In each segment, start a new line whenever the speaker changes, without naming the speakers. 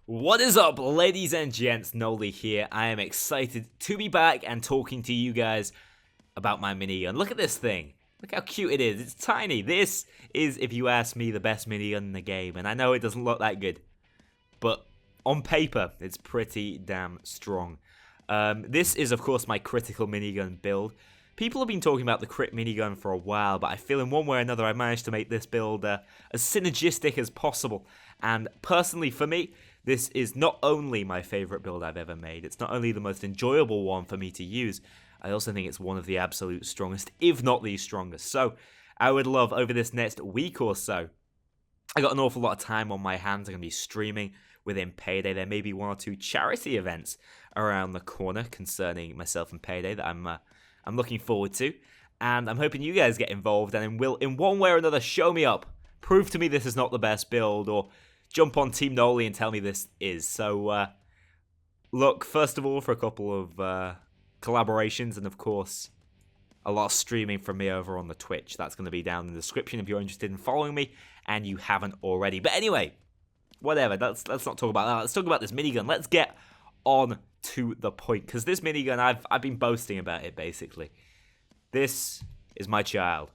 What is up, ladies and gents? Noli here. I am excited to be back and talking to you guys about my minigun. Look at this thing. Look how cute it is. It's tiny. This is, if you ask me, the best minigun in the game. And I know it doesn't look that good, but on paper, it's pretty damn strong. This is, of course, my critical minigun build. People have been talking about the crit minigun for a while, but I feel in one way or another I managed to make this build as synergistic as possible. And personally, for me, this is not only my favorite build I've ever made, it's not only the most enjoyable one for me to use, I also think it's one of the absolute strongest, if not the strongest. So, I would love, over this next week or so, I got an awful lot of time on my hands. I'm going to be streaming within Payday. There may be one or two charity events around the corner concerning myself and Payday that I'm looking forward to. And I'm hoping you guys get involved and will, in one way or another, show me up. Prove to me this is not the best build, or jump on Team Noli and tell me this is. So, look, first of all, for a couple of collaborations and, of course, a lot of streaming from me over on the Twitch. That's going to be down in the description if you're interested in following me and you haven't already. But anyway, whatever. Let's not talk about that. Let's talk about this minigun. Let's get on to the point, because this minigun, I've been boasting about it, basically. This is my child.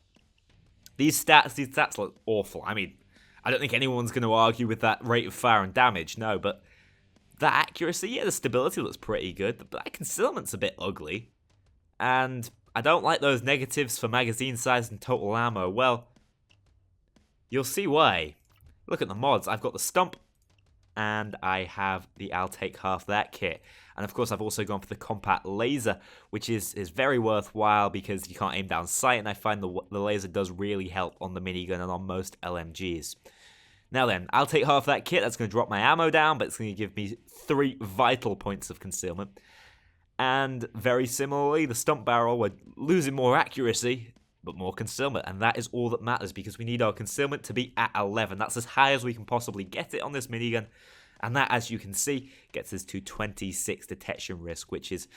These stats look awful. I mean, I don't think anyone's going to argue with that rate of fire and damage, no, but the accuracy, yeah, the stability looks pretty good, but that concealment's a bit ugly. And I don't like those negatives for magazine size and total ammo. Well, you'll see why. Look at the mods. I've got the stump, and I have the I'll take half that kit. And of course, I've also gone for the compact laser, which is very worthwhile because you can't aim down sight, and I find the laser does really help on the minigun and on most LMGs. Now then, I'll take half that kit. That's going to drop my ammo down, but it's going to give me 3 vital points of concealment. And very similarly, the stump barrel, we're losing more accuracy, but more concealment. And that is all that matters, because we need our concealment to be at 11. That's as high as we can possibly get it on this minigun. And that, as you can see, gets us to 26 detection risk, which is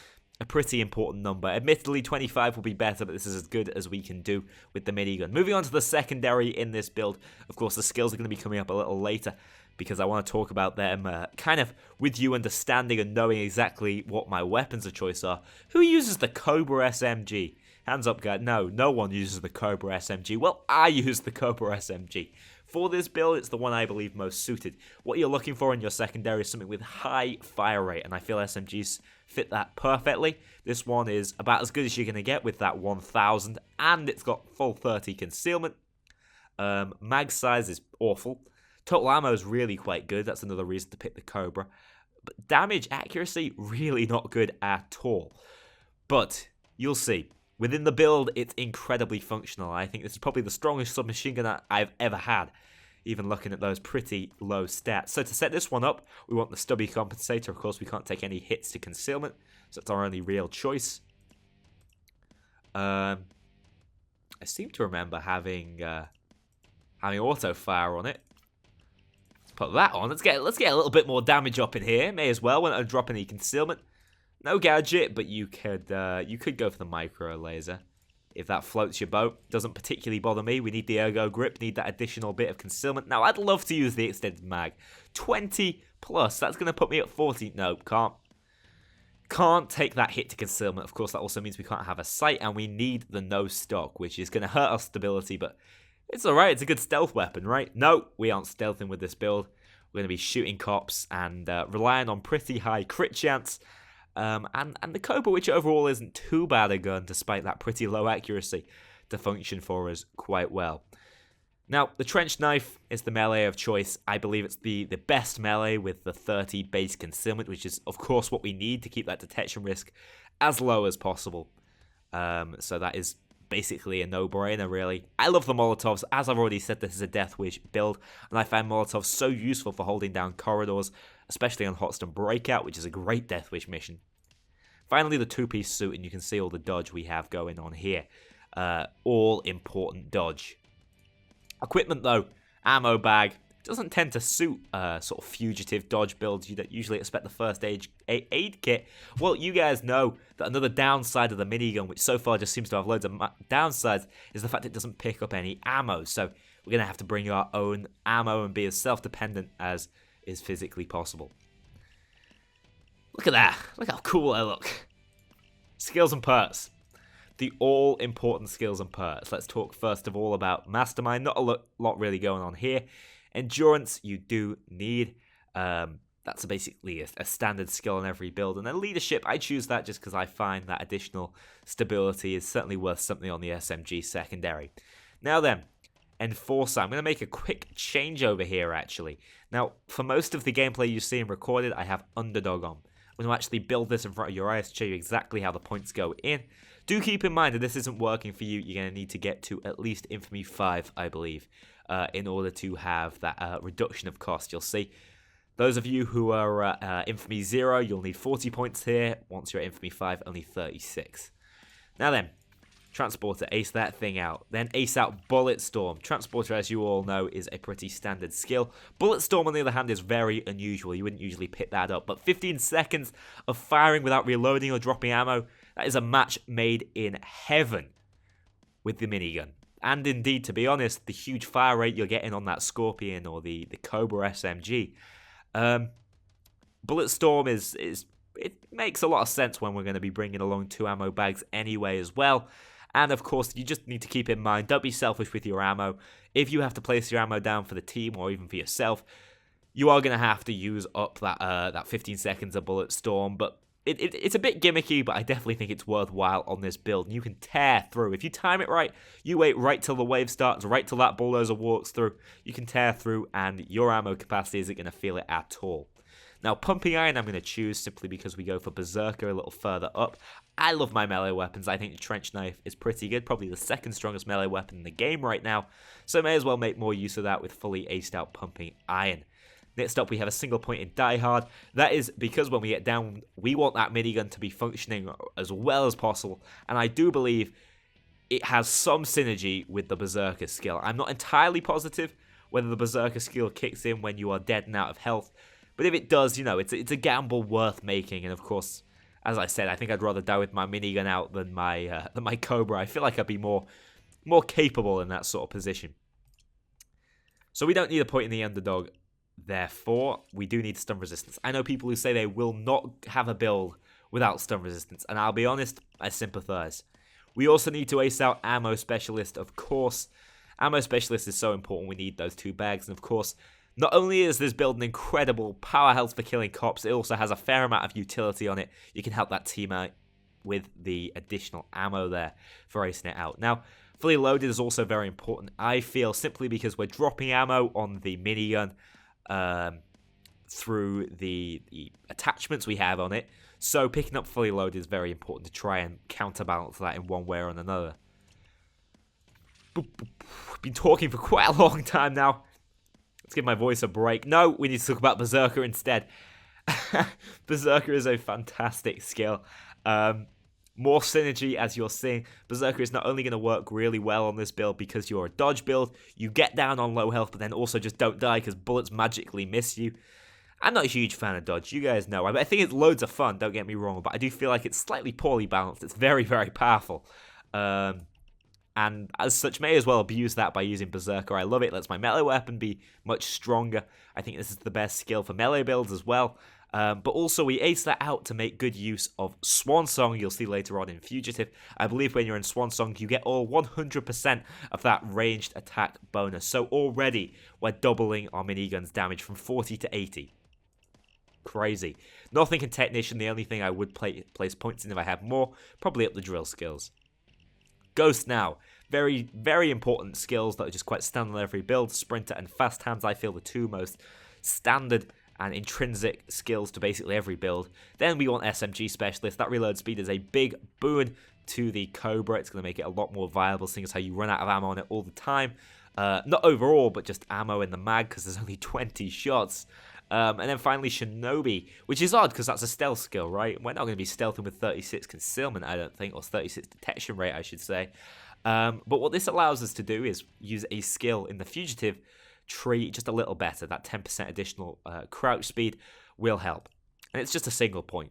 a pretty important number. Admittedly, 25 will be better, but this is as good as we can do with the minigun. Moving on to the secondary in this build, of course, the skills are going to be coming up a little later, because I want to talk about them kind of with you understanding and knowing exactly what my weapons of choice are. Who uses the Cobra SMG? Hands up, guys. No one uses the Cobra SMG. Well, I use the Cobra SMG. For this build, it's the one I believe most suited. What you're looking for in your secondary is something with high fire rate, and I feel SMGs fit that perfectly. This one is about as good as you're going to get with that 1000, and it's got full 30 concealment. Mag size is awful. Total ammo is really quite good. That's another reason to pick the Cobra. But damage accuracy, really not good at all. But you'll see. Within the build, it's incredibly functional. I think this is probably the strongest submachine gun I've ever had, even looking at those pretty low stats. So to set this one up, we want the stubby compensator. Of course, we can't take any hits to concealment, so it's our only real choice. I seem to remember having auto fire on it. Let's put that on. Let's get a little bit more damage up in here. May as well. Won't drop any concealment. No gadget, but you could go for the micro laser if that floats your boat. Doesn't particularly bother me. We need the ergo grip, need that additional bit of concealment. Now, I'd love to use the extended mag. 20 plus, that's going to put me at 40. Nope, can't take that hit to concealment. Of course, that also means we can't have a sight, and we need the no stock, which is going to hurt our stability, but it's alright. It's a good stealth weapon, right? No, we aren't stealthing with this build. We're going to be shooting cops and relying on pretty high crit chance. And the Cobra, which overall isn't too bad a gun, despite that pretty low accuracy, to function for us quite well. Now, the trench knife is the melee of choice. I believe it's the best melee with the 30 base concealment, which is, of course, what we need to keep that detection risk as low as possible. So that is basically a no-brainer, really. I love the Molotovs. As I've already said, this is a Deathwish build, and I find Molotovs so useful for holding down corridors, especially on Hotstone Breakout, which is a great Deathwish mission. Finally, the two-piece suit, and you can see all the dodge we have going on here. All important dodge. Equipment, though, ammo bag. Doesn't tend to suit sort of fugitive dodge builds. You don't usually expect the first aid kit. Well, you guys know that another downside of the minigun, which so far just seems to have loads of downsides, is the fact it doesn't pick up any ammo. So we're going to have to bring our own ammo and be as self-dependent as is physically possible. Look at that. Look how cool I look. Skills and perks. The all-important skills and perks. Let's talk first of all about Mastermind. Not a lot really going on here. Endurance, you do need. That's basically a standard skill in every build. And then Leadership, I choose that just because I find that additional stability is certainly worth something on the SMG secondary. Now then, Enforcer. I'm going to make a quick change over here, actually. Now, for most of the gameplay you see and recorded, I have Underdog on. I'm going to actually build this in front of your eyes to show you exactly how the points go in. Do keep in mind that this isn't working for you. You're going to need to get to at least Infamy 5, I believe, in order to have that reduction of cost. You'll see. Those of you who are Infamy 0, you'll need 40 points here. Once you're at Infamy 5, only 36. Now then, Transporter, ace that thing out. Then ace out Bulletstorm. Transporter, as you all know, is a pretty standard skill. Bulletstorm, on the other hand, is very unusual. You wouldn't usually pick that up. But 15 seconds of firing without reloading or dropping ammo, that is a match made in heaven with the minigun. And indeed, to be honest, the huge fire rate you're getting on that Scorpion or the Cobra SMG. Bulletstorm it makes a lot of sense when we're going to be bringing along 2 ammo bags anyway as well. And of course, you just need to keep in mind, don't be selfish with your ammo. If you have to place your ammo down for the team or even for yourself, you are going to have to use up that 15 seconds of Bulletstorm. But it's a bit gimmicky, but I definitely think it's worthwhile on this build. And you can tear through. If you time it right, you wait right till the wave starts, right till that bulldozer walks through, you can tear through and your ammo capacity isn't going to feel it at all. Now, Pumping Iron I'm going to choose simply because we go for Berserker a little further up. I love my melee weapons. I think the Trench Knife is pretty good. Probably the second strongest melee weapon in the game right now. So may as well make more use of that with fully aced out Pumping Iron. Next up, we have a single point in Die Hard. That is because when we get down, we want that minigun to be functioning as well as possible. And I do believe it has some synergy with the Berserker skill. I'm not entirely positive whether the Berserker skill kicks in when you are dead and out of health. But if it does, you know, it's a gamble worth making. And of course, as I said, I think I'd rather die with my minigun out than my Cobra. I feel like I'd be more capable in that sort of position. So we don't need a point in the Underdog. Therefore, we do need stun resistance. I know people who say they will not have a build without stun resistance. And I'll be honest, I sympathize. We also need to ace out Ammo Specialist, of course. Ammo Specialist is so important. We need those 2 bags. And of course, not only is this build an incredible powerhouse for killing cops, it also has a fair amount of utility on it. You can help that team out with the additional ammo there for acing it out. Now, fully loaded is also very important, I feel, simply because we're dropping ammo on the minigun through the attachments we have on it. So picking up fully loaded is very important to try and counterbalance that in one way or another. Been talking for quite a long time now. Let's give my voice a break. No, we need to talk about Berserker instead. Berserker is a fantastic skill. More synergy, as you're seeing. Berserker is not only going to work really well on this build because you're a dodge build, you get down on low health, but then also just don't die because bullets magically miss you. I'm not a huge fan of dodge, you guys know. I think it's loads of fun, don't get me wrong, but I do feel like it's slightly poorly balanced. It's very, very powerful. And as such, may as well abuse that by using Berserker. I love it. It lets my melee weapon be much stronger. I think this is the best skill for melee builds as well. But also, we ace that out to make good use of Swan Song. You'll see later on in Fugitive. I believe when you're in Swan Song, you get all 100% of that ranged attack bonus. So already, we're doubling our minigun's damage from 40 to 80. Crazy. Nothing in Technician. The only thing I would place points in if I had more, probably up the drill skills. Ghost now. Very, very important skills that are just quite standard on every build. Sprinter and Fast Hands, I feel, the 2 most standard and intrinsic skills to basically every build. Then we want SMG Specialist. That reload speed is a big boon to the Cobra. It's going to make it a lot more viable, seeing as how you run out of ammo on it all the time. Not overall, but just ammo in the mag, because there's only 20 shots. And then finally Shinobi, which is odd because that's a stealth skill, right? We're not going to be stealthing with 36 concealment, I don't think, or 36 detection rate, I should say. But what this allows us to do is use a skill in the Fugitive tree just a little better. That 10% additional crouch speed will help. And it's just a single point.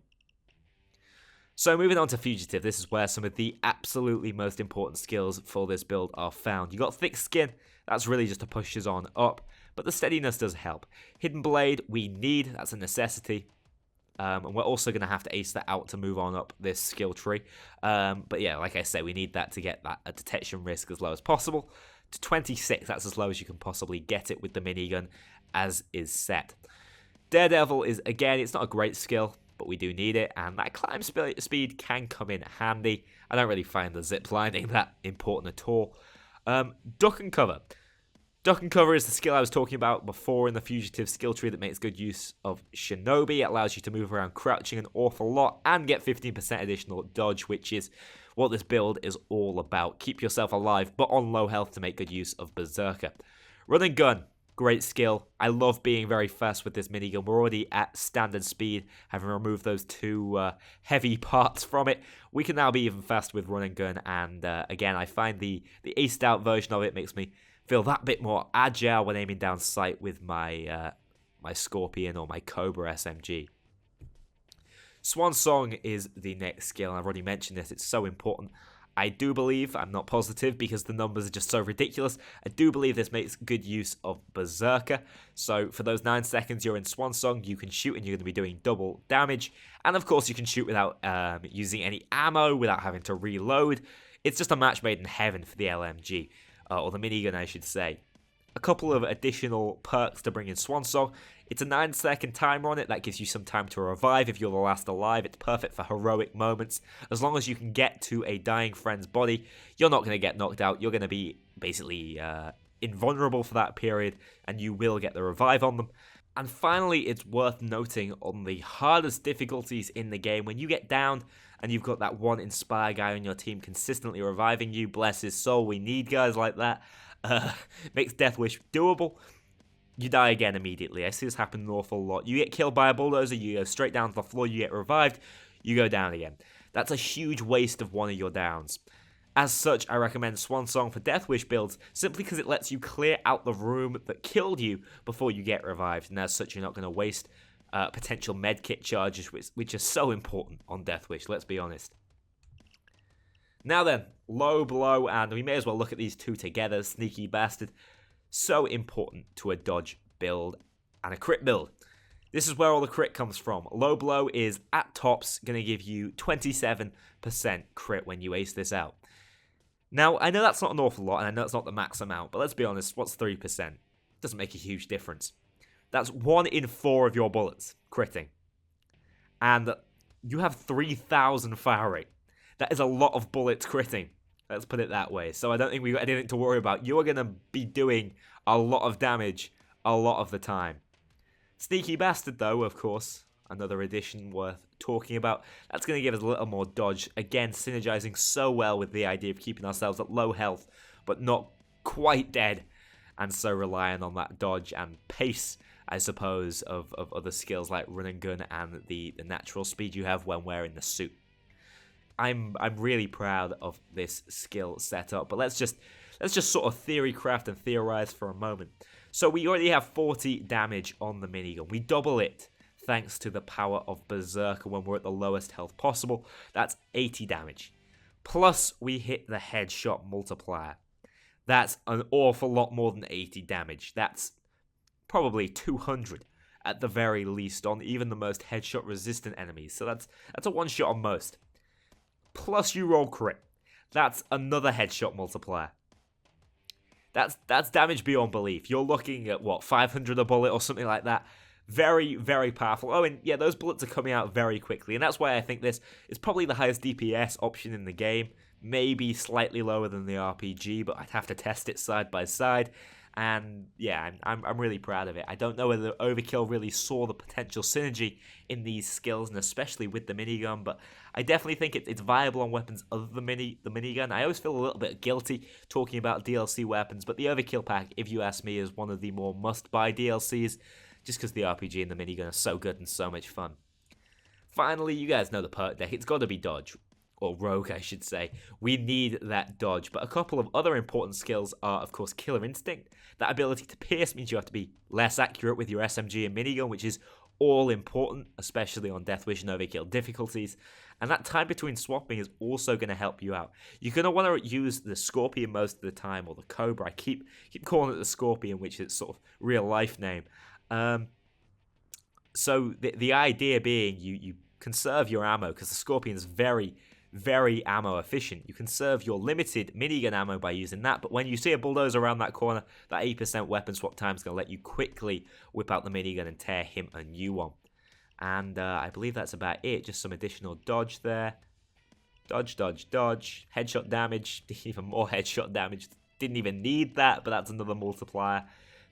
So moving on to Fugitive, this is where some of the absolutely most important skills for this build are found. You got Thick Skin, that's really just to push us on up. but the steadiness does help. Hidden Blade, we need, that's a necessity. And we're also going to have to ace that out to move on up this skill tree. But yeah, like I say, we need that to get that detection risk as low as possible. To 26, that's as low as you can possibly get it with the minigun, as is set. Daredevil is, again, it's not a great skill, but we do need it, and that climb speed can come in handy. I don't really find the zip lining that important at all. Duck and cover. Duck and cover is the skill I was talking about before in the Fugitive skill tree that makes good use of Shinobi. It allows you to move around crouching an awful lot and get 15% additional dodge, which is what this build is all about. Keep yourself alive, but on low health to make good use of Berserker. Run and gun. Great skill. I love being very fast with this minigun. We're already at standard speed, having removed those two heavy parts from it. We can now be even faster with run and gun, and again, I find the aced out version of it makes me feel that bit more agile when aiming down sight with my my Scorpion or my Cobra SMG. Swan Song is the next skill, and I've already mentioned this, it's so important. I do believe, I'm not positive because the numbers are just so ridiculous, I do believe this makes good use of Berserker. So for those 9 seconds you're in Swan Song, you can shoot and you're going to be doing double damage. And of course you can shoot without using any ammo, without having to reload. It's just a match made in heaven for the LMG, or the minigun I should say. A couple of additional perks to bring in Swan Song. It's a 9-second timer on it. That gives you some time to revive if you're the last alive. It's perfect for heroic moments. As long as you can get to a dying friend's body, you're not going to get knocked out. You're going to be basically invulnerable for that period, and you will get the revive on them. And finally, it's worth noting on the hardest difficulties in the game, when you get down and you've got that one Inspire guy on your team consistently reviving you, bless his soul, we need guys like that. Makes Deathwish doable. You die again immediately. I see this happen an awful lot. You get killed by a bulldozer, you go straight down to the floor, you get revived, you go down again. That's a huge waste of one of your downs. As such, I recommend Swan Song for Deathwish builds, simply because it lets you clear out the room that killed you before you get revived, and as such you're not going to waste potential medkit charges, which are so important on Deathwish, let's be honest. Now then, low blow, and we may as well look at these two together. Sneaky Bastard, so important to a dodge build and a crit build. This is where all the crit comes from. Low blow is at tops going to give you 27% crit when you ace this out. Now, I know that's not an awful lot, and I know it's not the max amount, but let's be honest, what's 3%? Doesn't make a huge difference. That's 1 in 4 of your bullets critting. And you have 3,000 fire rate. That is a lot of bullets critting. Let's put it that way. So I don't think we've got anything to worry about. You are going to be doing a lot of damage a lot of the time. Sneaky Bastard, though, of course, another addition worth talking about. That's going to give us a little more dodge. Again, synergizing so well with the idea of keeping ourselves at low health, but not quite dead. And so relying on that dodge and pace, I suppose, of other skills like run and gun and the natural speed you have when wearing the suit. I'm really proud of this skill setup, but let's just sort of theory craft and theorize for a moment. So we already have 40 damage on the minigun. We double it thanks to the power of Berserker when we're at the lowest health possible. That's 80 damage. Plus we hit the headshot multiplier. That's an awful lot more than 80 damage. That's probably 200 at the very least on even the most headshot resistant enemies. So that's a one shot on most. Plus you roll crit. That's another headshot multiplier. That's damage beyond belief. You're looking at, what, 500 a bullet or something like that. Very, very powerful. Oh, and yeah, those bullets are coming out very quickly. And that's why I think this is probably the highest DPS option in the game. Maybe slightly lower than the RPG, but I'd have to test it side by side. And yeah, I'm really proud of it. I don't know whether Overkill really saw the potential synergy in these skills, and especially with the minigun, but I definitely think it's viable on weapons other than the minigun. I always feel a little bit guilty talking about DLC weapons, but the Overkill pack, if you ask me, is one of the more must-buy DLCs, just because the RPG and the minigun are so good and so much fun. Finally, you guys know the perk deck. It's got to be dodge. Or rogue, I should say. We need that dodge. But a couple of other important skills are, of course, Killer Instinct. That ability to pierce means you have to be less accurate with your SMG and minigun, which is all important, especially on Deathwish and Overkill difficulties. And that time between swapping is also going to help you out. You're going to want to use the Scorpion most of the time, or the Cobra. I keep calling it the Scorpion, which is its sort of real life name. So the idea being you conserve your ammo, because the Scorpion is very, very ammo efficient. You conserve your limited minigun ammo by using that, but when you see a bulldozer around that corner, that 8% weapon swap time is going to let you quickly whip out the minigun and tear him a new one. And I believe that's about it. Just some additional dodge there. Dodge, dodge, dodge. Headshot damage. Even more headshot damage. Didn't even need that, but that's another multiplier.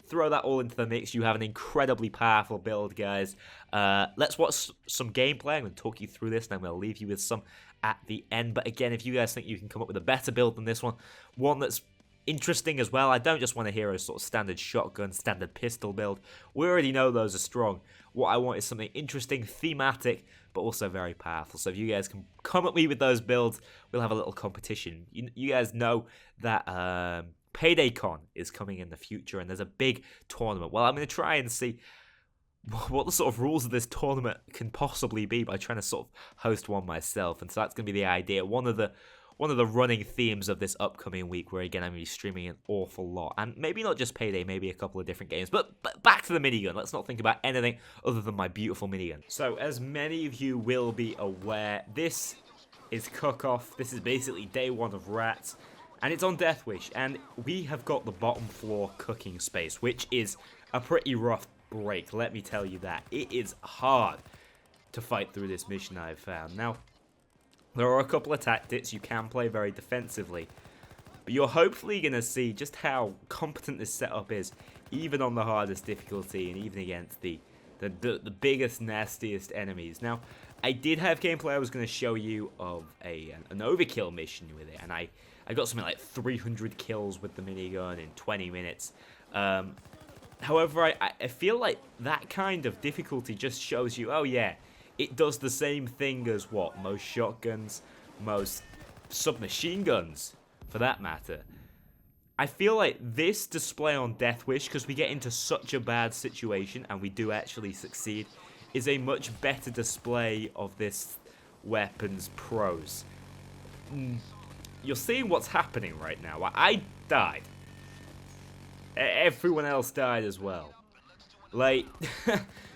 Throw that all into the mix. You have an incredibly powerful build, guys. Let's watch some gameplay. I'm going to talk you through this, and I'm going to leave you with some at the end. But again, if you guys think you can come up with a better build than this one that's interesting as well. I don't just want to hear a sort of standard shotgun, standard pistol build. We already know those are strong. What I want is something interesting, thematic, but also very powerful. So if you guys can come at me with those builds, we'll have a little competition. You guys know that Payday Con is coming in the future, and there's a big tournament. Well, I'm going to try and see what the sort of rules of this tournament can possibly be by trying to sort of host one myself. And so that's going to be the idea. One of the running themes of this upcoming week, where again I'm going to be streaming an awful lot, and maybe not just Payday, maybe a couple of different games, but back to the minigun. Let's not think about anything other than my beautiful minigun. So as many of you will be aware, this is Cook-Off. This is basically day one of Rats, and it's on Deathwish, and we have got the bottom floor cooking space, which is a pretty rough break, let me tell you that. It is hard to fight through this mission, I've found. Now, there are a couple of tactics you can play very defensively, but you're hopefully going to see just how competent this setup is, even on the hardest difficulty and even against the biggest, nastiest enemies. Now, I did have gameplay I was going to show you of an overkill mission with it, and I got something like 300 kills with the minigun in 20 minutes. However, I feel like that kind of difficulty just shows you, oh yeah, it does the same thing as what? Most shotguns, most submachine guns, for that matter. I feel like this display on Deathwish, because we get into such a bad situation and we do actually succeed, is a much better display of this weapon's pros. You're seeing what's happening right now. I died. Everyone else died as well. Like,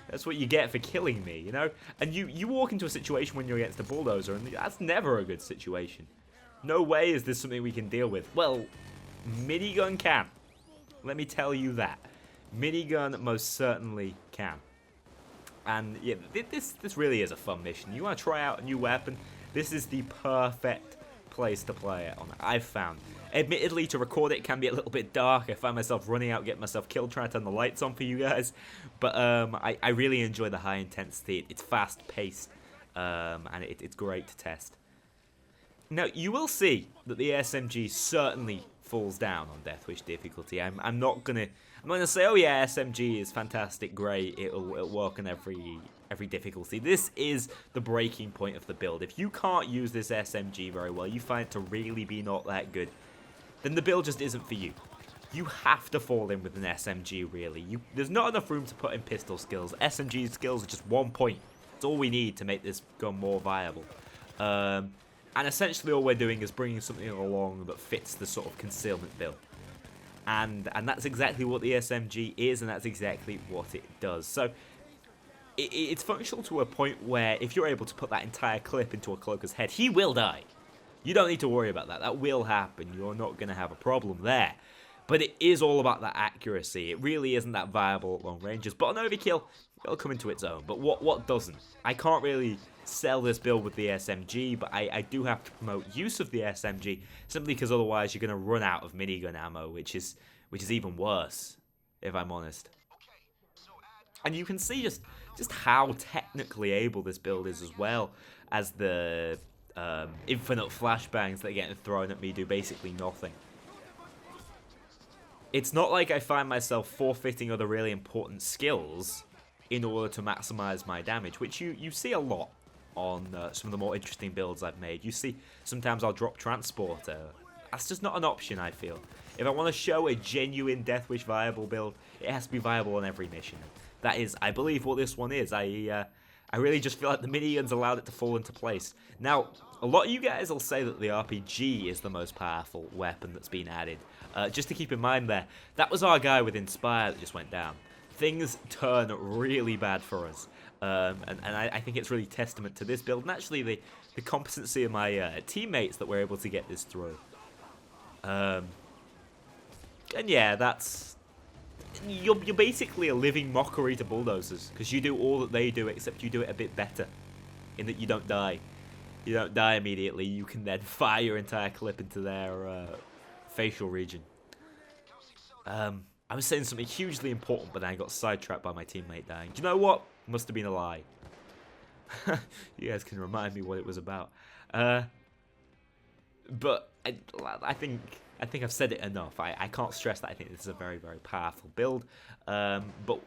that's what you get for killing me, you know? And you walk into a situation when you're against a bulldozer, and that's never a good situation. No way is this something we can deal with. Well, minigun can. Let me tell you that. Minigun most certainly can. And yeah, this really is a fun mission. You want to try out a new weapon? This is the perfect place to play it on, I've found. Admittedly, to record it can be a little bit dark. I find myself running out, getting myself killed, trying to turn the lights on for you guys. But I really enjoy the high intensity. It's fast paced, and it's great to test. Now, you will see that the SMG certainly falls down on Deathwish difficulty. I'm not gonna say, oh yeah, SMG is fantastic, great, it'll work on every difficulty. This is the breaking point of the build. If you can't use this SMG very well, you find it to really be not that good, then the build just isn't for you. You have to fall in with an SMG, really. There's not enough room to put in pistol skills. SMG skills are just 1 point. That's all we need to make this gun more viable. And essentially all we're doing is bringing something along that fits the sort of concealment build. And that's exactly what the SMG is, and that's exactly what it does. So it's functional to a point where if you're able to put that entire clip into a cloaker's head, he will die. You don't need to worry about that. That will happen. You're not going to have a problem there. But it is all about that accuracy. It really isn't that viable at long ranges. But on overkill, it'll come into its own. But what doesn't? I can't really sell this build with the SMG, but I do have to promote use of the SMG, simply because otherwise you're going to run out of minigun ammo, which is even worse, if I'm honest. And you can see just how technically able this build is, as well as the infinite flashbangs that are getting thrown at me do basically nothing. It's not like I find myself forfeiting other really important skills in order to maximize my damage, which you see a lot on some of the more interesting builds I've made. You see, sometimes I'll drop Transporter. That's just not an option, I feel. If I want to show a genuine Deathwish viable build, it has to be viable on every mission. that is, I believe, what this one is. I really just feel like the miniguns allowed it to fall into place. Now, a lot of you guys will say that the RPG is the most powerful weapon that's been added. Just to keep in mind there, that was our guy with Inspire that just went down. Things turn really bad for us. And I think it's really testament to this build, and actually the competency of my teammates that we're able to get this through. And yeah, that's... You're basically a living mockery to bulldozers, because you do all that they do, except you do it a bit better, in that you don't die. You don't die immediately, you can then fire your entire clip into their facial region. I was saying something hugely important, but then I got sidetracked by my teammate dying. Do you know what? Must have been a lie. You guys can remind me what it was about. But I think I've said it enough. I can't stress that I think this is a very, very powerful build. But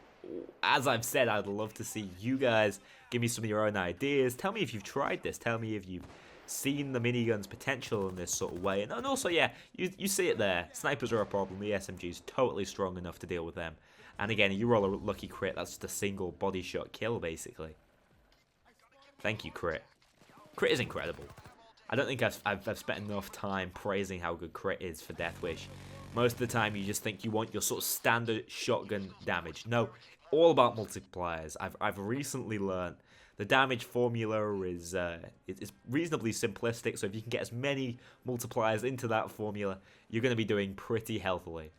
as I've said, I'd love to see you guys give me some of your own ideas. Tell me if you've tried this. Tell me if you've seen the minigun's potential in this sort of way. And also, yeah, you see it there. Snipers are a problem. The SMG's totally strong enough to deal with them. And again, you roll a lucky crit. That's just a single body shot kill, basically. Thank you, crit. Crit is incredible. I don't think I've spent enough time praising how good crit is for Deathwish. Most of the time, you just think you want your sort of standard shotgun damage. No, all about multipliers. I've recently learned the damage formula is reasonably simplistic. So if you can get as many multipliers into that formula, you're going to be doing pretty healthily.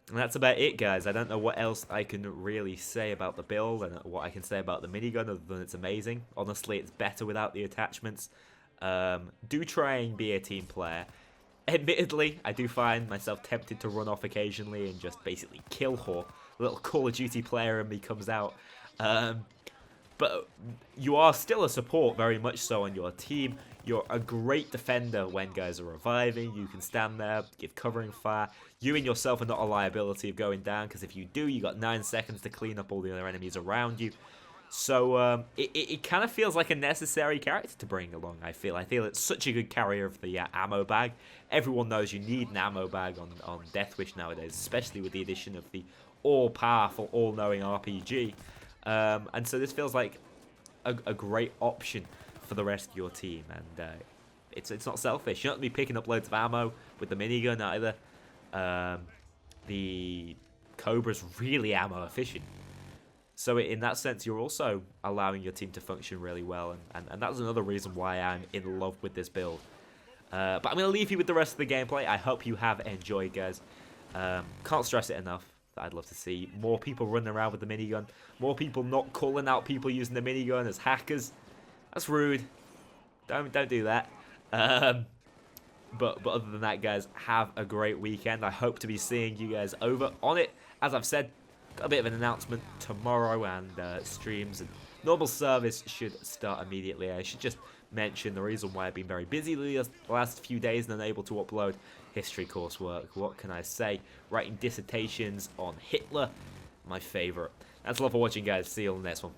And that's about it, guys. I don't know what else I can really say about the build and what I can say about the minigun other than it's amazing. Honestly, it's better without the attachments. Do try and be a team player. Admittedly, I do find myself tempted to run off occasionally and just basically kill whore. The little Call of Duty player in me comes out. But you are still a support, very much so, on your team. You're a great defender when guys are reviving. You can stand there, give covering fire. You and yourself are not a liability of going down, because if you do, you got 9 seconds to clean up all the other enemies around you. So it kind of feels like a necessary character to bring along, I feel. I feel it's such a good carrier of the ammo bag. Everyone knows you need an ammo bag on Deathwish nowadays, especially with the addition of the all-powerful, all-knowing RPG. And so this feels like a great option for the rest of your team, and it's not selfish. You're not going to be picking up loads of ammo with the minigun either. The Cobra's really ammo efficient. So in that sense, you're also allowing your team to function really well, and that's another reason why I'm in love with this build. But I'm going to leave you with the rest of the gameplay. I hope you have enjoyed, guys. Can't stress it enough. I'd love to see more people running around with the minigun, more people not calling out people using the minigun as hackers. That's rude. Don't do that. But other than that, guys, have a great weekend. I hope to be seeing you guys over on it. As I've said, got a bit of an announcement tomorrow, and streams and normal service should start immediately. I should just mention the reason why I've been very busy the last few days and unable to upload history coursework. What can I say? Writing dissertations on Hitler, my favourite. Thanks a lot for watching, guys. See you on the next one.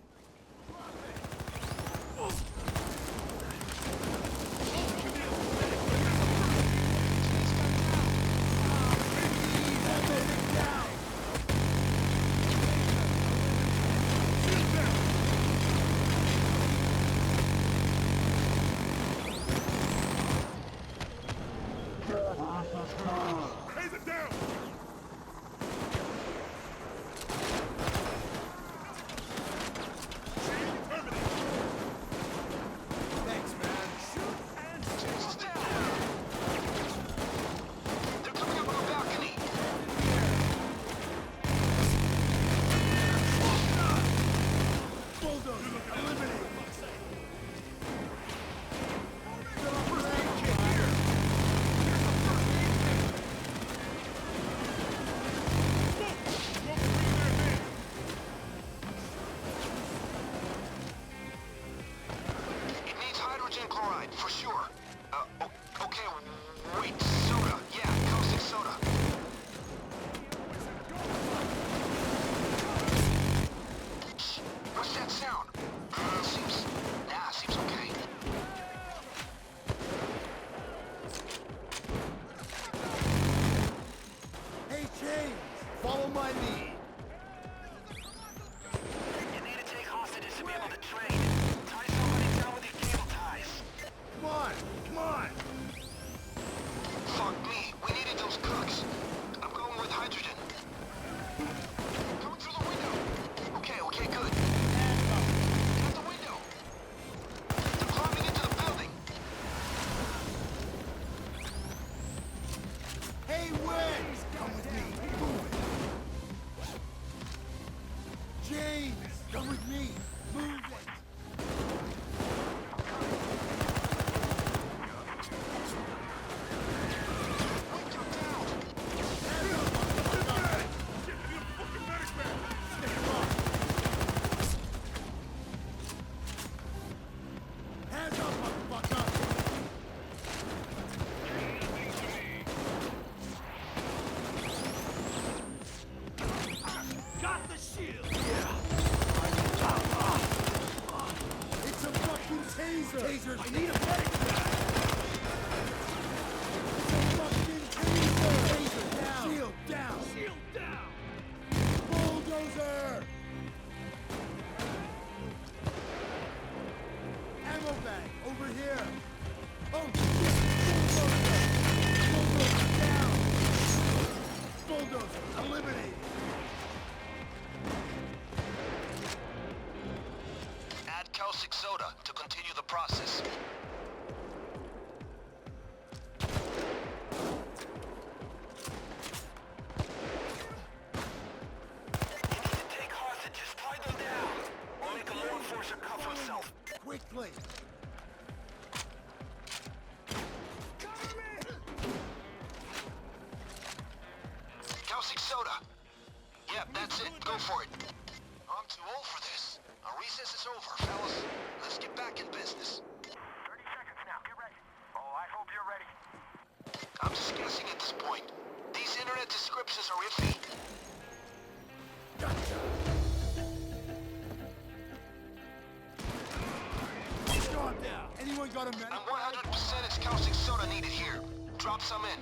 James, come with me. Move it. Hands up, motherfucker! Got the shield! Yeah! It's a fucking taser! Tasers! I need a medic! It's a fucking taser! Taser down! Shield down! Shield down! Bulldozer! Ammo bag over here! Oh shit! Bulldozer! Bulldozer down! Bulldozer eliminated!
Add caustic soda to continue the process. You need to take hostages, tie them down, or make a law enforcer cuff himself.
Quickly!
Caustic soda. Yep, that's it. Go for it. I'm too old for this. Our recess is over, fellas. Let's get back in business.
30 seconds now. Get ready. Oh, I hope you're ready.
I'm just guessing at this point. These internet descriptions are iffy.
Calm down! Anyone got a medic?
I'm 100% it's caustic soda needed here. Drop some in.